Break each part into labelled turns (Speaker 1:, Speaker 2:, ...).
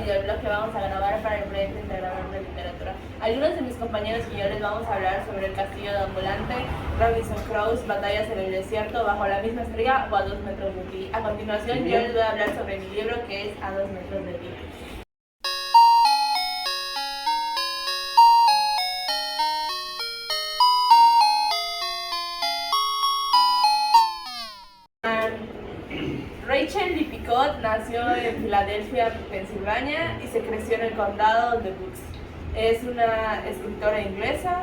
Speaker 1: videoblog que vamos a grabar para el proyecto integrador de literatura. Algunos de mis compañeros y yo les vamos a hablar sobre El castillo de ambulante, Robinson Crusoe, Batallas en el desierto, Bajo la misma estrella o A 2 metros de ti. A continuación yo les voy a hablar sobre mi libro que es A 2 metros de ti. Rachel Lee Picot nació en Filadelfia, Pensilvania, y se creció en el condado de Bucks. Es una escritora inglesa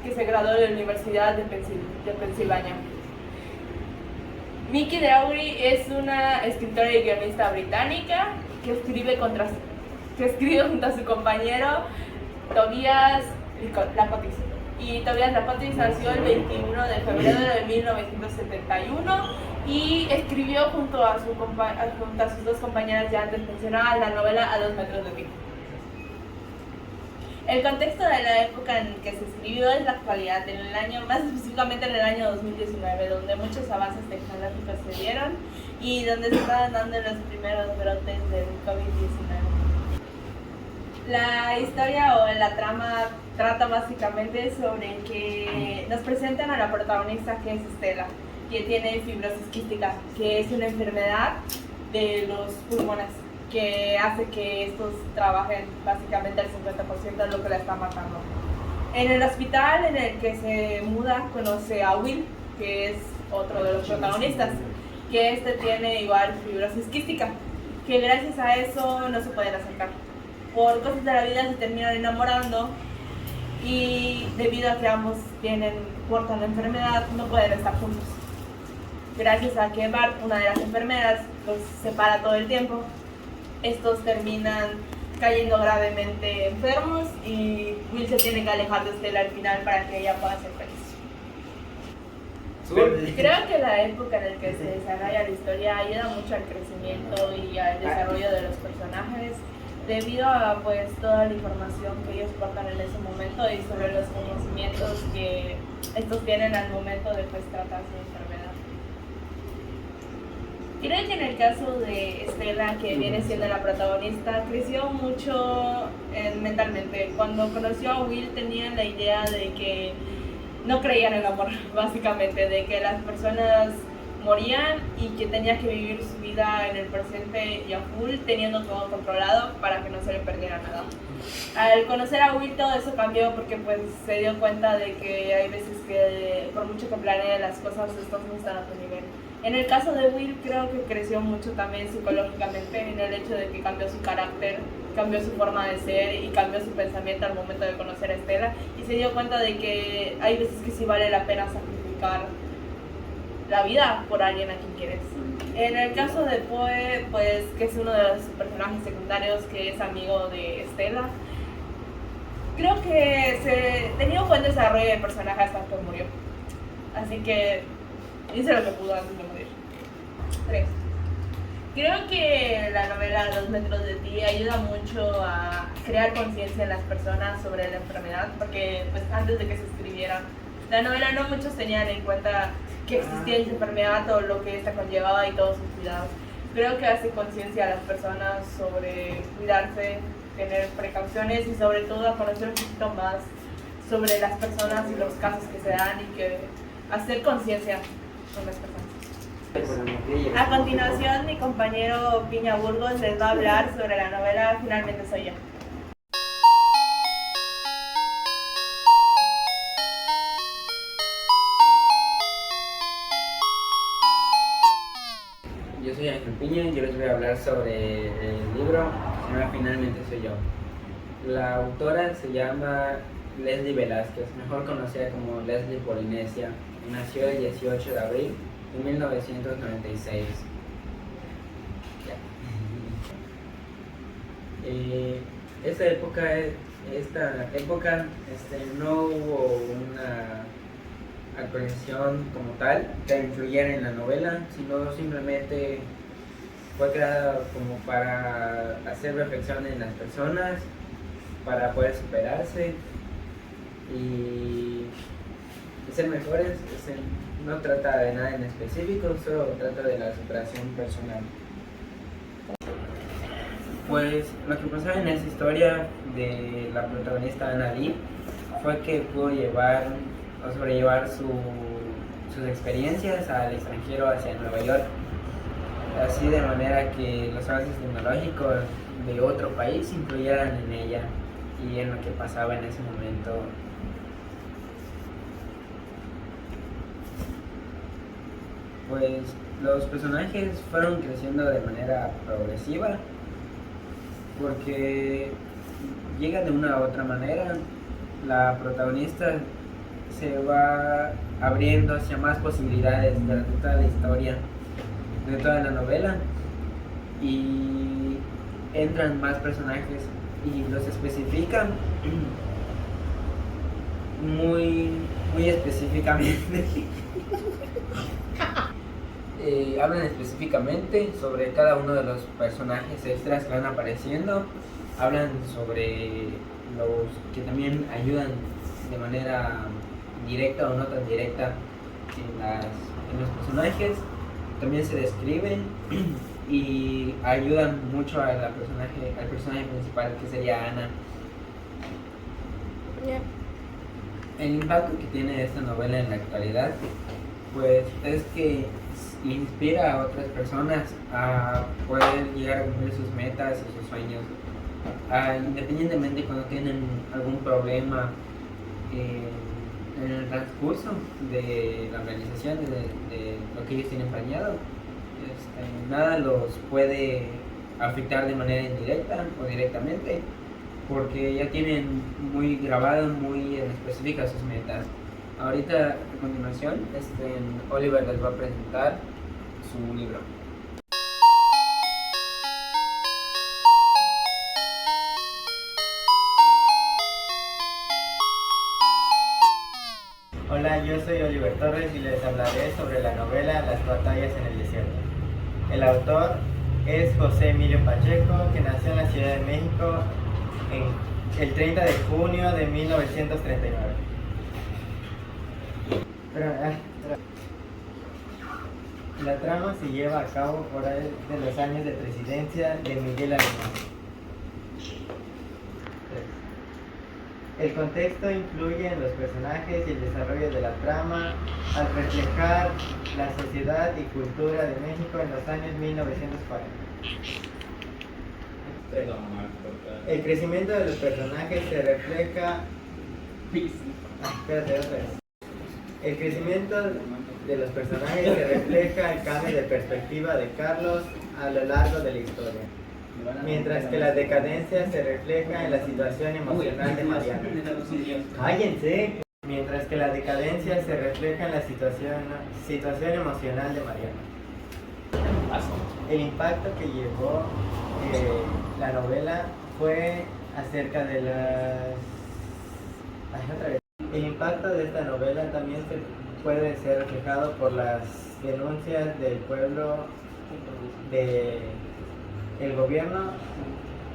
Speaker 1: que se graduó de la Universidad de Pensilvania. Mickey Drowry es una escritora y guionista británica que escribe junto a su compañero Tobias Lapotis. Y Tobias Lapotis nació el 21 de febrero de 1971 y escribió junto a sus dos compañeras ya antes mencionadas la novela A 2 metros de ti. El contexto de la época en que se escribió es la actualidad, más específicamente en el año 2019, donde muchos avances tecnológicos se dieron y donde se estaban dando los primeros brotes del COVID-19. La historia o la trama trata básicamente sobre que nos presentan a la protagonista, que es Stella, que tiene fibrosis quística, que es una enfermedad de los pulmones que hace que estos trabajen básicamente al 50% de lo que la está matando. En el hospital en el que se muda conoce a Will, que es otro de los protagonistas, que tiene igual fibrosis quística, que gracias a eso no se pueden acercar. Por cosas de la vida se terminan enamorando y debido a que ambos portan la enfermedad no pueden estar juntos. Gracias a que Bart, una de las enfermeras, los separa todo el tiempo, estos terminan cayendo gravemente enfermos y Will se tiene que alejar de Stella al final para que ella pueda ser feliz. Creo que la época en la que se desarrolla la historia ayuda mucho al crecimiento y al desarrollo de los personajes, debido a toda la información que ellos portan en ese momento y sobre los conocimientos que estos tienen al momento de tratar su enfermedad. Creo que en el caso de Stella, que viene siendo la protagonista, creció mucho mentalmente. Cuando conoció a Will tenía la idea de que no creían en el amor, básicamente, de que las personas morían y que tenía que vivir su vida en el presente y a full, teniendo todo controlado para que no se le perdiera nada. Al conocer a Will todo eso cambió porque se dio cuenta de que hay veces que por mucho que planee las cosas, estos no están a tu nivel. En el caso de Will creo que creció mucho también psicológicamente en el hecho de que cambió su carácter, cambió su forma de ser y cambió su pensamiento al momento de conocer a Stella y se dio cuenta de que hay veces que sí vale la pena sacrificar la vida por alguien a quien quieres. En el caso de Poe, que es uno de los personajes secundarios que es amigo de Stella, creo que se tenía un buen desarrollo de personaje hasta que murió. Así que hice lo que pudo antes de morir. 3. Creo que la novela 2 metros de ti ayuda mucho a crear conciencia en las personas sobre la enfermedad, porque antes de que se escribiera la novela no muchos tenían en cuenta que existía esa enfermedad o lo que esta conllevaba y todos sus cuidados. Creo que hace conciencia a las personas sobre cuidarse, tener precauciones y sobre todo a conocer un poquito más sobre las personas y los casos que se dan y que hacer conciencia con las personas. A continuación, mi compañero Piña Burgos les va a hablar sobre la novela Finalmente soy yo.
Speaker 2: Yo soy Ángel Piña y yo les voy a hablar sobre el libro que se llama Finalmente soy yo. La autora se llama Leslie Velázquez, mejor conocida como Leslie Polinesia. Nació el 18 de abril de 1996. Esta época no hubo una actualización como tal que influyera en la novela, sino simplemente fue creada como para hacer reflexión en las personas, para poder superarse y ser mejores. No trata de nada en específico, solo trata de la superación personal. Pues lo que pasaba en esa historia de la protagonista Ana Lee fue que pudo llevar o sobrellevar sus experiencias al extranjero hacia Nueva York, así de manera que los avances tecnológicos de otro país influyeran en ella y en lo que pasaba en ese momento. Pues los personajes fueron creciendo de manera progresiva porque llega de una u otra manera. La protagonista se va abriendo hacia más posibilidades de toda la historia, de toda la novela, y entran más personajes y los especifican muy específicamente. Hablan específicamente sobre cada uno de los personajes extras que van apareciendo, hablan sobre los que también ayudan de manera directa o no tan directa en los personajes, también se describen y ayudan mucho al personaje principal, que sería Ana.
Speaker 3: Yeah.
Speaker 2: El impacto que tiene esta novela en la actualidad, pues es que inspira a otras personas a poder llegar a cumplir sus metas y sus sueños, independientemente cuando tienen algún problema en el transcurso de la organización, de lo que ellos tienen planeado. Nada los puede afectar de manera indirecta o directamente, porque ya tienen muy grabado, muy específicas sus metas. Ahorita, a continuación, Oliver les va a presentar su libro.
Speaker 4: Hola, yo soy Oliver Torres y les hablaré sobre la novela Las batallas en el desierto. El autor es José Emilio Pacheco, que nació en la Ciudad de México el 30 de junio de 1939. La trama se lleva a cabo por ahí de los años de presidencia de Miguel Alemán. El contexto influye en los personajes y el desarrollo de la trama al reflejar la sociedad y cultura de México en los años 1940. El crecimiento de los personajes se refleja... Espérate, otra vez. El crecimiento de los personajes se refleja el cambio de perspectiva de Carlos a lo largo de la historia, mientras que la decadencia se refleja en la situación emocional de Mariana. ¡Cállense! Mientras que la decadencia se refleja en la situación emocional de Mariana. El impacto que llevó la novela fue acerca de El impacto de esta novela también puede ser reflejado por las denuncias del pueblo, del gobierno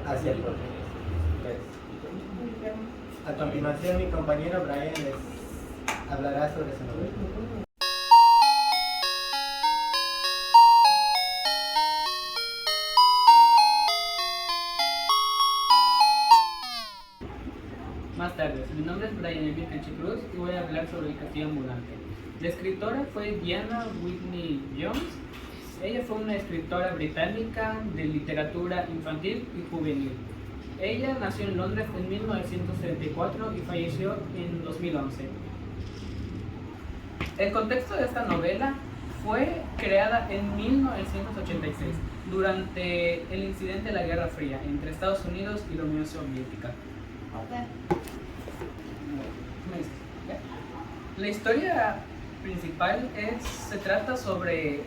Speaker 4: hacia el pueblo. A continuación, mi compañero Brian les hablará sobre su novela.
Speaker 5: Más tarde, mi nombre es Brian Emil Cruz y voy a hablar sobre El Castillo Ambulante. La escritora fue Diana Whitney Jones. Ella fue una escritora británica de literatura infantil y juvenil. Ella nació en Londres en 1974 y falleció en 2011. El contexto de esta novela fue creada en 1986, durante el incidente de la Guerra Fría entre Estados Unidos y la Unión Soviética. La historia principal se trata sobre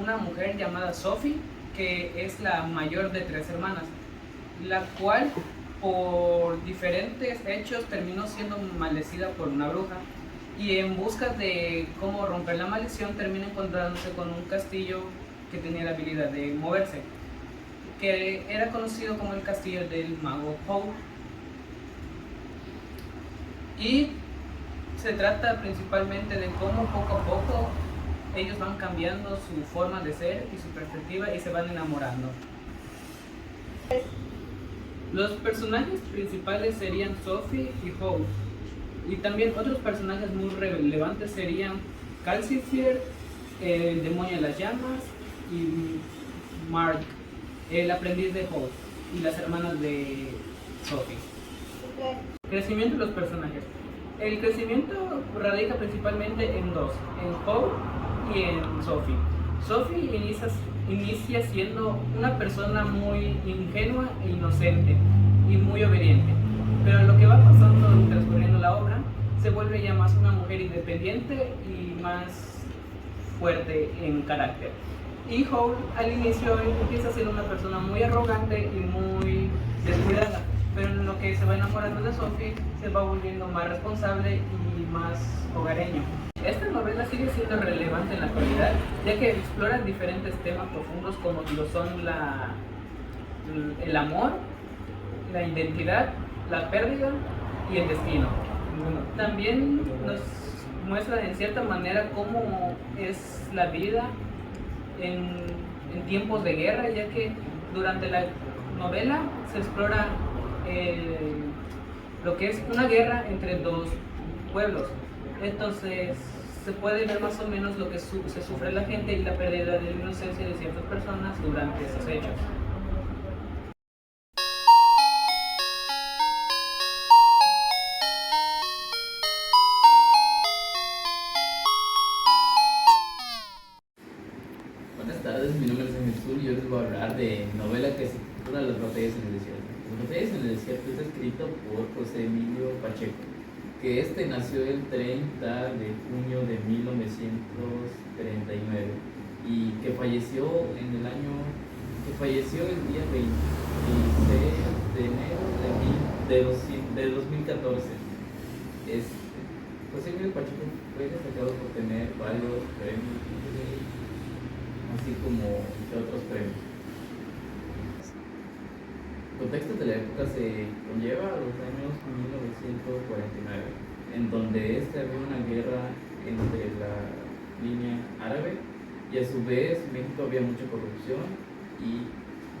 Speaker 5: una mujer llamada Sophie, que es la mayor de 3 hermanas, la cual por diferentes hechos terminó siendo maldecida por una bruja, y en busca de cómo romper la maldición termina encontrándose con un castillo que tenía la habilidad de moverse, que era conocido como el castillo del mago Poe. Y se trata principalmente de cómo poco a poco ellos van cambiando su forma de ser y su perspectiva y se van enamorando. Los personajes principales serían Sophie y Hope. Y también otros personajes muy relevantes serían Calcifer, el demonio de las llamas, y Mark, el aprendiz de Hope, y las hermanas de Sophie. Crecimiento de los personajes. El crecimiento radica principalmente en dos, en Hope y en Sophie. Sophie inicia siendo una persona muy ingenua e inocente y muy obediente, pero lo que va pasando y transcurriendo la obra se vuelve ya más una mujer independiente y más fuerte en carácter. Y Hope al inicio empieza a ser una persona muy arrogante y muy descuidada, pero en lo que se va enamorando de Sophie se va volviendo más responsable y más hogareño. Esta novela sigue siendo relevante en la actualidad, ya que explora diferentes temas profundos como lo son el amor, la identidad, la pérdida y el destino. También nos muestra en cierta manera cómo es la vida en tiempos de guerra, ya que durante la novela se explora lo que es una guerra entre dos pueblos. Entonces se puede ver más o menos lo que se sufre la gente y la pérdida de la inocencia de ciertas personas durante esos hechos.
Speaker 3: Buenas tardes, mi nombre es Jesús y yo les voy a hablar de mi novela que se titula Las batallas en el desierto. Las batallas en el desierto es escrito por José Emilio Pacheco, que nació el 30 de junio de 1939 y que falleció el día 26 de enero de 2014. José Emilio Pacheco fue destacado por tener varios premios, así como otros premios. El contexto de la época se conlleva a los años 1949, en donde había una guerra entre la línea árabe y a su vez en México había mucha corrupción y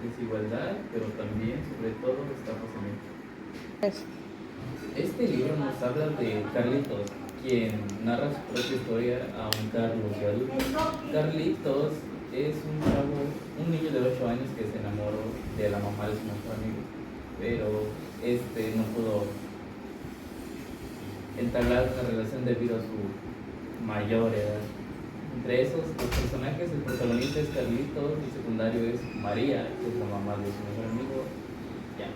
Speaker 3: desigualdad, pero también, sobre todo, estafas en México. Este libro nos habla de Carlitos, quien narra su propia historia a un Carlos de adulto. Carlitos es un niño de 8 años que se enamoró de la mamá de su mejor amigo, pero no pudo entablar una relación debido a su mayor edad. Entre esos dos personajes, el protagonista es Carlitos, el secundario es María, que es la mamá de su mejor amigo. Ya.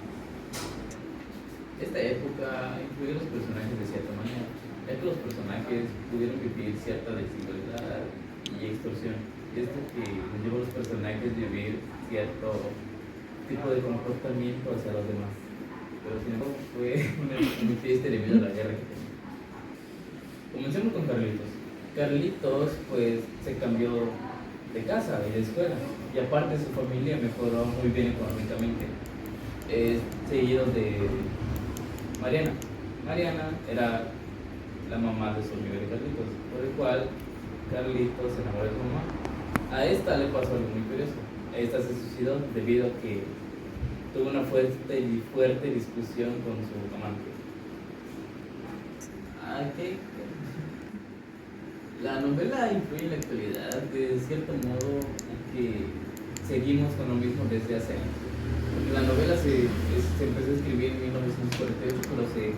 Speaker 3: Esta época incluyó los personajes de cierta manera, ya que los personajes pudieron vivir cierta desigualdad y extorsión. Esto que nos lleva a los personajes a vivir cierto tipo de comportamiento hacia los demás. Pero sin embargo fue una muy triste debido a la guerra que tenía. Comencemos con Carlitos. Carlitos pues se cambió de casa y de escuela, y aparte su familia mejoró muy bien económicamente. Seguido de Mariana. Mariana era la mamá de su amigo de Carlitos, por el cual Carlitos se enamoró de su mamá. A esta le pasó algo muy curioso. Esta se suicidó debido a que tuvo una fuerte discusión con su amante. La novela influye en la actualidad de cierto modo que seguimos con lo mismo desde hace años. Porque la novela se empezó a escribir en 1948, pero se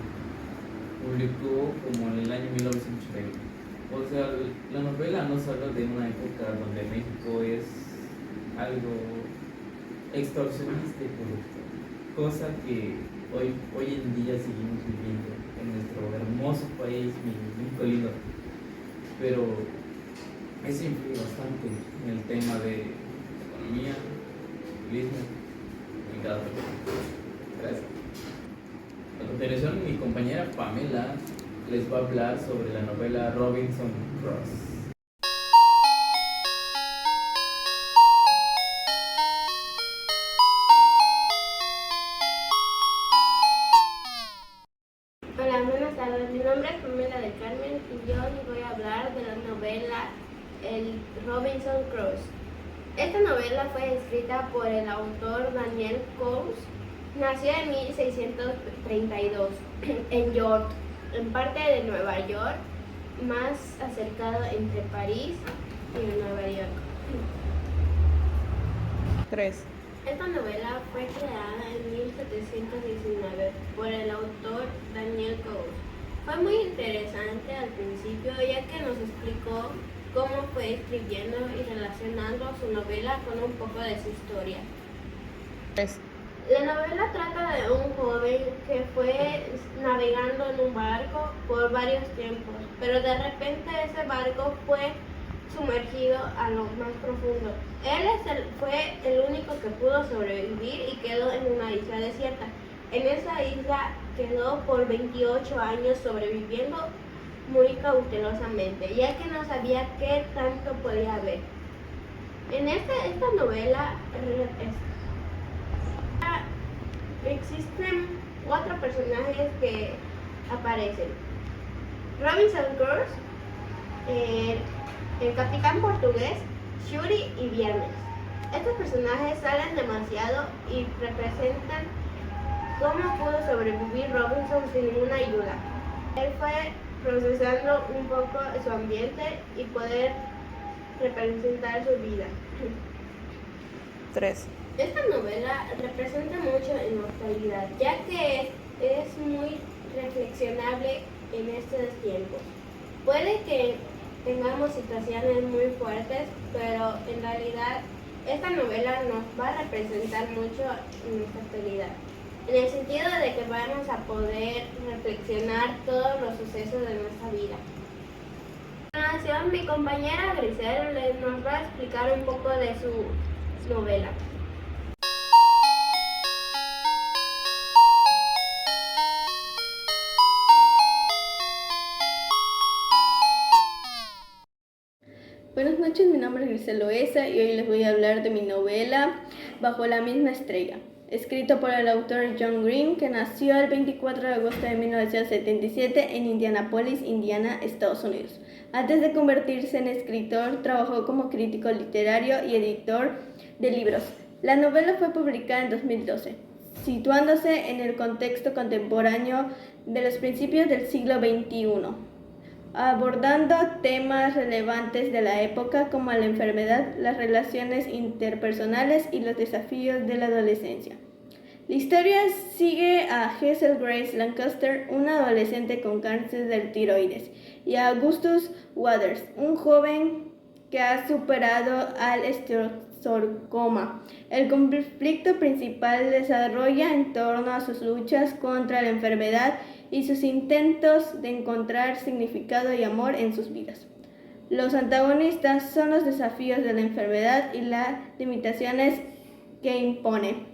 Speaker 3: publicó como en el año 1980. O sea, la novela nos habla de una época donde México es algo extorsionista y corrupto, cosa que hoy en día seguimos viviendo en nuestro hermoso país, México lindo. Pero eso influye bastante en el tema de economía, turismo, en cada país. Gracias. A continuación, mi compañera Pamela les va a hablar sobre la novela Robinson Crusoe.
Speaker 6: Hola, buenas tardes. Mi nombre es Pamela del Carmen y yo les voy a hablar de la novela El Robinson Crusoe. Esta novela fue escrita por el autor Daniel Cowles. Nació en 1632 en York, en parte de Nueva York, más acercado entre París y Nueva York.
Speaker 1: 3.
Speaker 6: Esta novela fue creada en 1719 por el autor Daniel Cowles. Fue muy interesante al principio, ya que nos explicó cómo fue escribiendo y relacionando su novela con un poco de su historia.
Speaker 1: 3.
Speaker 6: La novela trata de un joven que fue navegando en un barco por varios tiempos, pero de repente ese barco fue sumergido a lo más profundo. Fue el único que pudo sobrevivir y quedó en una isla desierta. En esa isla quedó por 28 años sobreviviendo muy cautelosamente, ya que no sabía qué tanto podía haber. En esta novela existen 4 personajes que aparecen: Robinson Crusoe, el capitán portugués, Shuri y Viernes. Estos personajes salen demasiado y representan cómo pudo sobrevivir Robinson sin ninguna ayuda. Él fue procesando un poco su ambiente y poder representar su vida.
Speaker 1: 3.
Speaker 6: Esta novela representa mucho inmortalidad, ya que es muy reflexionable en estos tiempos. Puede que tengamos situaciones muy fuertes, pero en realidad esta novela nos va a representar mucho en nuestra actualidad, en el sentido de que vamos a poder reflexionar todos los sucesos de nuestra vida. A continuación, mi compañera Grisel nos va a explicar un poco de su novela.
Speaker 7: Buenas noches, mi nombre es Grisel Loesa y hoy les voy a hablar de mi novela Bajo la misma estrella, escrito por el autor John Green, que nació el 24 de agosto de 1977 en Indianapolis, Indiana, Estados Unidos. Antes de convertirse en escritor, trabajó como crítico literario y editor de libros. La novela fue publicada en 2012, situándose en el contexto contemporáneo de los principios del siglo XXI. Abordando temas relevantes de la época como la enfermedad, las relaciones interpersonales y los desafíos de la adolescencia. La historia sigue a Hazel Grace Lancaster, una adolescente con cáncer del tiroides, y a Augustus Waters, un joven que ha superado al osteosarcoma. El conflicto principal desarrolla en torno a sus luchas contra la enfermedad y sus intentos de encontrar significado y amor en sus vidas. Los antagonistas son los desafíos de la enfermedad y las limitaciones que impone.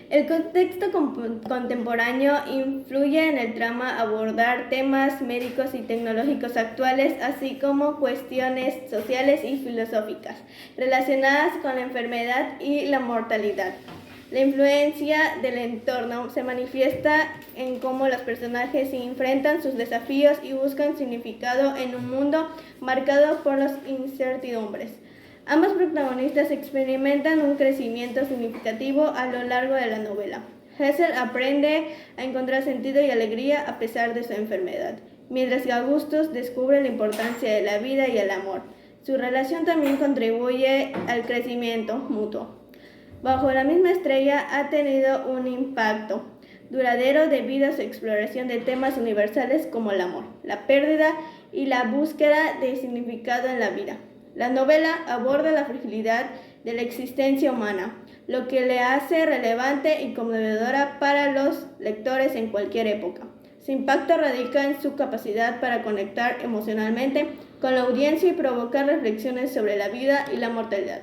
Speaker 7: El contexto contemporáneo influye en el trama abordar temas médicos y tecnológicos actuales, así como cuestiones sociales y filosóficas relacionadas con la enfermedad y la mortalidad. La influencia del entorno se manifiesta en cómo los personajes se enfrentan sus desafíos y buscan significado en un mundo marcado por las incertidumbres. Ambos protagonistas experimentan un crecimiento significativo a lo largo de la novela. Hazel aprende a encontrar sentido y alegría a pesar de su enfermedad, mientras que Augustus descubre la importancia de la vida y el amor. Su relación también contribuye al crecimiento mutuo. Bajo la misma estrella ha tenido un impacto duradero debido a su exploración de temas universales como el amor, la pérdida y la búsqueda de significado en la vida. La novela aborda la fragilidad de la existencia humana, lo que le hace relevante y conmovedora para los lectores en cualquier época. Su impacto radica en su capacidad para conectar emocionalmente con la audiencia y provocar reflexiones sobre la vida y la mortalidad.